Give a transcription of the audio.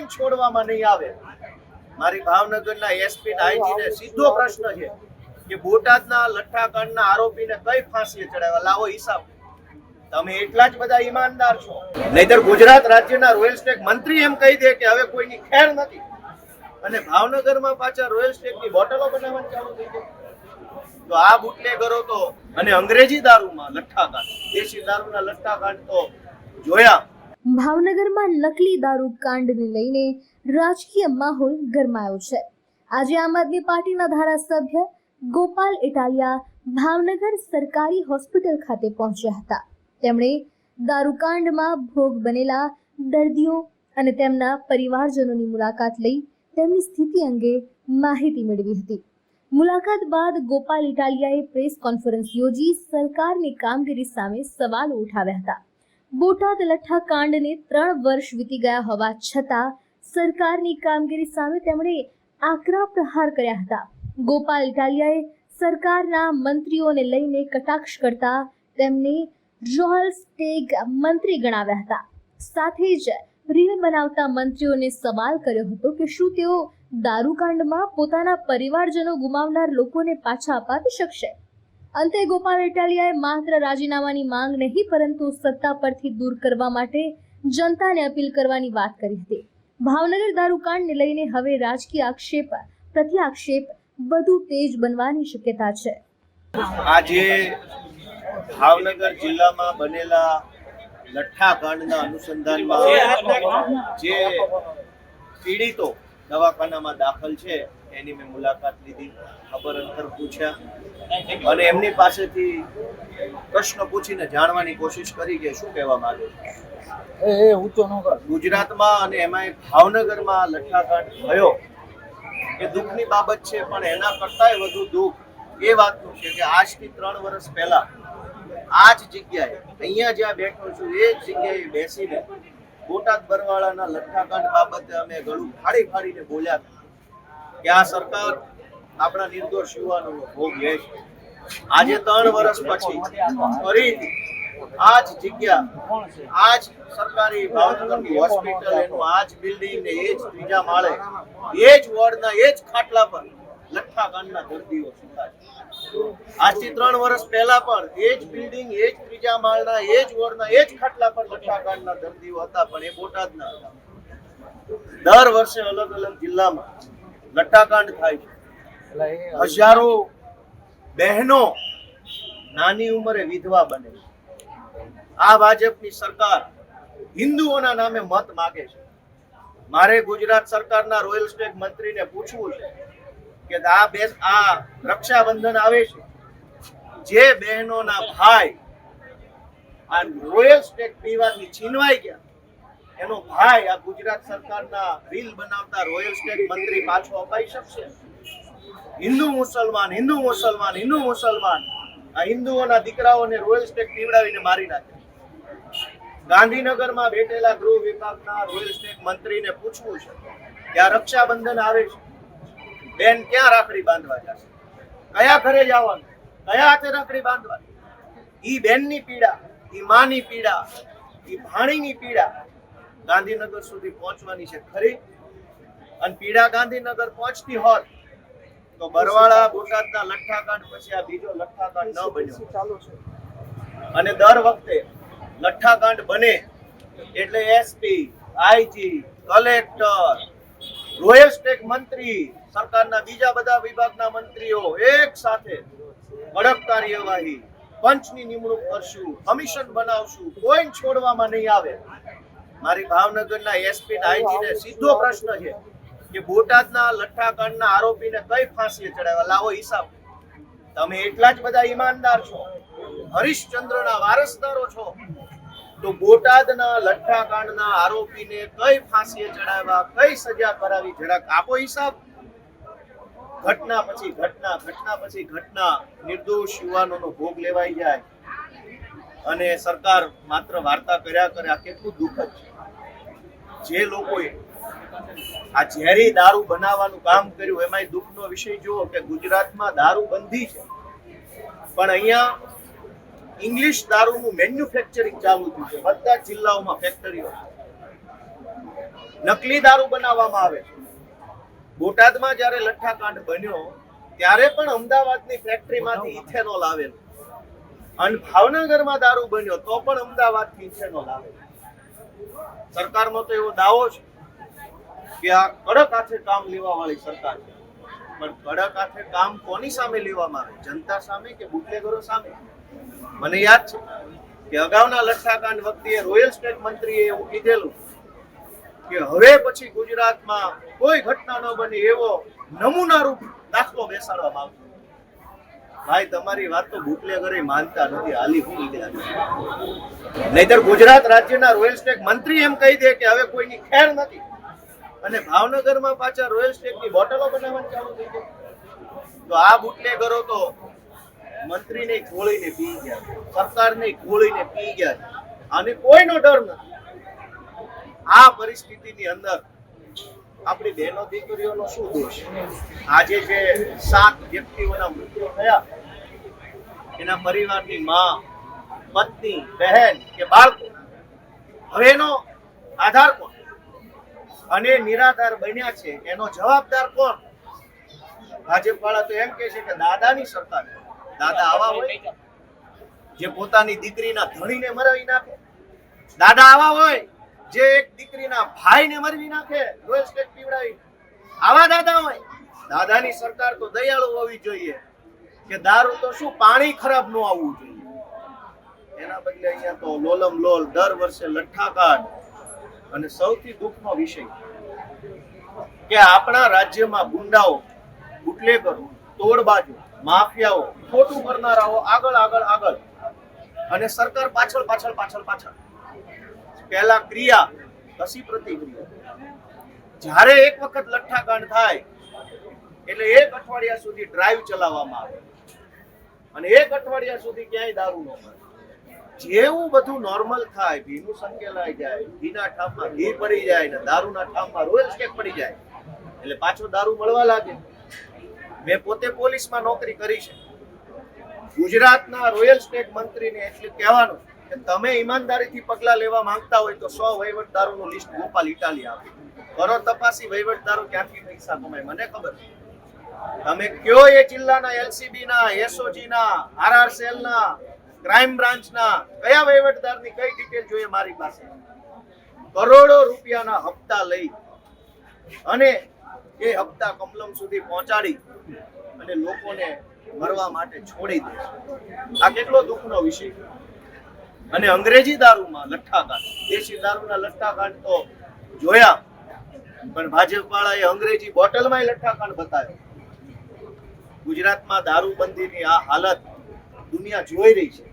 કોઈ છોડવામાં નહીં આવે. મારી ભાવનગરના એસપી ને આઈજી ને સીધો પ્રશ્ન છે કે બોટાદના લઠ્ઠાકાંડના આરોપીને કઈ ફાંસીએ ચડાવ્યા, લાવો હિસાબ. તમે એટલા જ બધા ઈમાનદાર છો. નહીતર ગુજરાત રાજ્યના રોયલ સ્ટેક મંત્રી એમ કહી દે કે હવે કોઈની ખેર નથી, અને ભાવનગરમાં પાછા રોયલ સ્ટેકની બોટલો બનાવવાની ચાલુ થઈ ગઈ. તો આ બુટલેગરો તો અને અંગ્રેજી દારૂમાં લઠ્ઠાકાંડ, દેશી દારૂના લઠ્ઠાકાંડ તો જોયા. ભાવનગરમાં નકલી દારૂ કાંડને લઈને રાજકીય માહોલ ગરમાયો છે. આજે આમ આદમી પાર્ટીના ધારાસભ્ય ગોપાલ ઇટાલિયા ભાવનગર સરકારી હોસ્પિટલ ખાતે પહોંચ્યા હતા. તેમણે દારૂકાંડમાં ભોગ બનેલા દર્દીઓ અને તેમના પરિવારજનોની મુલાકાત લઈ તેમની સ્થિતિ અંગે માહિતી મેળવી હતી. મુલાકાત બાદ ગોપાલ ઇટાલિયાએ પ્રેસ કોન્ફરન્સ યોજી સરકારની કામગીરી સામે સવાલો ઉઠાવ્યા હતા. બોટાદ લઠ્ઠાકાંડને 3 વર્ષ વીતી ગયા હોવા છતાં સરકારની કામગીરી સામે તેમણે આકરા પ્રહાર કર્યા હતા. ગોપાલ ઇટાલિયાએ સરકારના મંત્રીઓને લઈને કટાક્ષ કરતા તેમને રોયલ સ્ટેક મંત્રી ગણાવ્યા હતા. સાથે જ રીલ બનાવતા મંત્રીઓને સવાલ કર્યો હતો કે શું તેઓ દારૂકાંડમાં પોતાના પરિવારજનો ગુમાવનાર લોકોને પાછા અપાવી શકશે. અંતે ગોપાલ ઇટાલિયાએ માત્ર રાજીનામાની માંગ નહીં પરંતુ સત્તા પરથી દૂર કરવા માટે જનતાને અપીલ કરવાની વાત કરી હતી. ભાવનગર દારૂકાંડને લઈને હવે રાજકીય આક્ષેપ પ્રત્યાક્ષેપ વધુ તેજ બનવાની શક્યતા છે. આજે ભાવનગર જિલ્લામાં બનેલા લઠ્ઠાકાંડના અનુસંધાનમાં જે પીડિતો દવાખાનામાં દાખલ છે એની મેં મુલાકાત લીધી, ખબર અંતર પૂછ્યા અને એમની પાસેથી પ્રશ્ન પૂછીને જાણવાની કોશિશ કરી કે શું કહેવા માંગે છે. ગુજરાતમાં અને એમાં ભાવનગરમાં લઠ્ઠાકાંડ થયો એ દુઃખની બાબત છે, પણ એના કરતાંય વધુ દુઃખ એ વાતનું છે કે આજથી 3 વર્ષ પહેલા આ જ જગ્યાએ અહીંયા જ્યાં બેઠો છું એ જ જગ્યાએ બેસીને બોટાદ બરવાળાના લઠ્ઠાકાંડ બાબતે અમે ગળું ફાડીને બોલ્યા કે આ સરકાર આપણા નિર્દોષ યુવાનોનો ભોગ લે છે. આજે 3 વર્ષ પછી ફરીથી આ જ જગ્યા, આ જ સરકારી ભાવનગરની હોસ્પિટલ, એનું આ જ બિલ્ડિંગ ને એ જ 3જા માળે એ જ વોર્ડના એ જ ખાટલા પર લઠ્ઠાકાંડના દર્દીઓ સુતા છે. આજથી 3 વર્ષ પહેલા પણ એ જ બિલ્ડિંગ, એ જ 3જા માળના એ જ વોર્ડના એ જ ખાટલા પર લઠ્ઠાકાંડના દર્દીઓ હતા, પણ એ બોટાદના હતા. દર વર્ષે અલગ અલગ જિલ્લામાં લઠ્ઠાકાંડ થાય છે. હજારો બહેનો નાની ઉંમરે વિધવા બને છે. આ ભાજપની સરકાર હિન્દુઓના નામે મત માગે છે. મારે ગુજરાત સરકારના રોયલ સ્ટેક મંત્રીને પૂછવું છે કે આ રક્ષાબંધન આવે છે, જે બહેનોના ભાઈ આ રોયલ સ્ટેક પીવાથી છીનવાઈ ગયા, એનો ભાઈ આ ગુજરાત સરકારના રીલ બનાવતા રોયલ સ્ટેક મંત્રી પાછો અપાઈ શકશે? હિન્દુ મુસલમાન, હિન્દુ મુસલમાન, હિન્દુ મુસલમાન, આ હિન્દુઓના દીકરાઓને રોયલ સ્ટેક પીવડાવીને મારી નાખે. ગાંધીનગરમાં બેઠેલા ગૃહ વિભાગના રોયલ સ્ટેક મંત્રીને પૂછવું છે કે આ રક્ષાબંધન આવે છે, બેન ક્યાં રાખડી બાંધવા જશે, કયા ઘરે જવાનું, કયા હાથે રાખડી બાંધવાની? ઈ બેનની પીડા, ઈ માની પીડા, ઈ ભાણીની પીડા ગાંધીનગર સુધી પહોંચવાની છે ખરી? અને પીડા ગાંધીનગર પહોંચતી હોત તો બરવાળા બોટાદના લઠ્ઠાકાંડ પછી આ બીજો લઠ્ઠાકાંડ ન બન્યો. અને દર વખતે લઠ્ઠાકાંડ બને એટલે SP, IG, collector, royal stack મંત્રી, સરકારના બીજા બધા વિભાગના મંત્રીઓ એક સાથે કડક કાર્યવાહી, પંચની નિમણૂક કરશું, કમિશન બનાવશું, કોઈ છોડવામાં નહીં આવે. મારી ભાવનગરના એસપી ને આઈજી ને સીધો પ્રશ્ન છે કે બોટાદના લઠ્ઠાકાંડના આરોપીને કઈ ફાંસીએ ચડાવ્યા, લાવો હિસાબ. તમે એટલા જ બધા ઈમાનદાર છો, હરિશ્ચંદ્રના વારસદારો છો, તો બોટાદના લઠ્ઠાકાંડના આરોપીને કઈ ફાંસીએ ચડાવ્યા, કઈ સજા કરાવી, જરાક આપો હિસાબ. ઘટના પછી ઘટના, ઘટના પછી ઘટના, નિર્દોષ યુવાનોનો ભોગ લેવાઈ જાય અને સરકાર માત્ર વાર્તા કર્યા કરે. આ કેટલું દુઃખદ છે. જે લોકોએ આ ઝેરી દારૂ બનાવવાનું કામ કર્યું, એમાં દુઃખનો વિષય જુઓ કે ગુજરાતમાં દારૂ બંધી છે, પણ અહીંયા ઇંગ્લિશ દારૂનું મેન્યુફેક્ચરિંગ ચાલુ થયું છે. બધા જિલ્લાઓમાં ફેક્ટરીઓ છે. નકલી દારૂ બનાવવામાં આવે છે. બોટાદમાં જ્યારે લઠ્ઠાકાંડ બન્યો ત્યારે પણ અમદાવાદની ફેક્ટરીમાંથી ઇથેનોલ આવેલું, અને ભાવનગરમાં દારૂ બન્યો તો પણ અમદાવાદથી ઇથેનોલ આવેલું. સરકારનો તો એવો દાવો છે કે આ કડક હાથે કામ લેવા વાળી સરકાર છે, પણ કડક હાથે કામ કોની સામે લેવામાં આવે? જનતા સામે કે બુટલેગરો સામે? મને યાદ છે કે અગાઉના લઠ્ઠાકાંડ વખતે રોયલ સ્ટેટ મંત્રીએ એવું કીધેલું કે હવે પછી ગુજરાતમાં કોઈ ઘટના ન બને એવો નમૂનારૂપ દાખલો બેસાડવામાં આવશે. ભાઈ, તમારી વાત તો બુટલેગરો માનતા નથી, હાલી હું નીકળ્યા. નહીતર ગુજરાત રાજ્યના રોયલ સ્ટેટ મંત્રી એમ કહી દે કે હવે કોઈની ખેર નથી, અને ભાવનગરમાં પાછા રોયલ સ્ટેટની બોટલો બનાવવાની ચાલુ થઈ ગઈ. તો આ બુટલેગરો તો મંત્રીને ખોળીને પી ગયા, સરકારને ખોળીને પી ગયા, અને કોઈનો ડર નથી. આ પરિસ્થિતિની અંદર આપણી બહેનો દીકરીઓનો શું દોષ? આજે જે 7 વ્યક્તિઓના મૃત્યુ થયા, એના પરિવારની માં, પત્ની, બહેન કે બાળકો, હવે એનો આધાર કોણ? અને નિરાધાર બન્યા છે એનો જવાબદાર કોણ? ભાજપ વાળા તો એમ કે છે કે દાદાની સરકાર. દાદા આવા હોય જે પોતાની દીકરીના ધણીને મરવી નાખે? દાદા આવા હોય જે એક દીકરીના ભાઈને મરવી નાખે, રોયલ સ્ટેટ પીવડાવી? આવા દાદા હોય? દાદાની સરકાર તો દયાળુ હોવી જોઈએ કે દારૂ તો શું પાણી ખરાબ ન આવવું જોઈએ. એના બદલે અહીંયા તો લોલમ લોલ દર વર્ષે લઠ્ઠાકાંડ. અને સૌથી દુઃખનો વિષય કે આપણા રાજ્યમાં ગુંડાઓ, બુટલેગરો, તોડબાજો, માફિયાઓ, ખોટું કરનારાઓ આગળ, અને સરકાર પાછળ. પહેલા ક્રિયા પછી પ્રતિક્રિયા. જ્યારે એક વખત લઠ્ઠાકાંડ થાય એટલે 1 અઠવાડિયા સુધી ડ્રાઈવ ચલાવવામાં આવે, અને 1 અઠવાડિયા સુધી ક્યાંય દારૂ ન મળે. જેવું બધું નોર્મલ થાય, ભીનું સંકેલાઈ જાય, ઘીના ઠામમાં ઘી પડી જાય ને દારૂના ઠામમાં રોયલ સ્ટેટ પડી જાય, એટલે પાછો દારૂ મળવા લાગે. મેં પોતે પોલીસમાં નોકરી કરી છે. ગુજરાતના રોયલ સ્ટેટ મંત્રીને એટલું કહેવાનું કે તમે ઈમાનદારીથી પગલા લેવા માંગતા હોય તો 100 વહીવટદારોનું લિસ્ટ ગોપાલ ઇટાલિયા આપે. કરો તપાસી, વહીવટદારો ક્યાંથી પૈસા કમાય મને ખબર. તમે કયો એ જિલ્લાના એલસીબી ના, એસઓજી ના, આરઆર સેલ ના, ક્રાઇમ બ્રાન્ચ ના કયા વહીવટદારની કઈ ડિટેલ જોઈએ મારી પાસે? કરોડો રૂપિયાના હપ્તા લઈ અને એ હપ્તા કમલમ સુધી પહોંચાડી અને લોકોને મરવા માટે છોડી દે. આ કેટલો દુઃખનો વિષય. અને અંગ્રેજી દારૂમાં લઠ્ઠાકાંડ, દેશી દારૂના લઠ્ઠાકાંડ તો જોયા, પણ ભાજપ વાળાએ અંગ્રેજી બોટલમાં લઠ્ઠાકાંડ બતાવ્યો. ગુજરાતમાં દારૂબંધીની આ હાલત દુનિયા જોઈ રહી છે.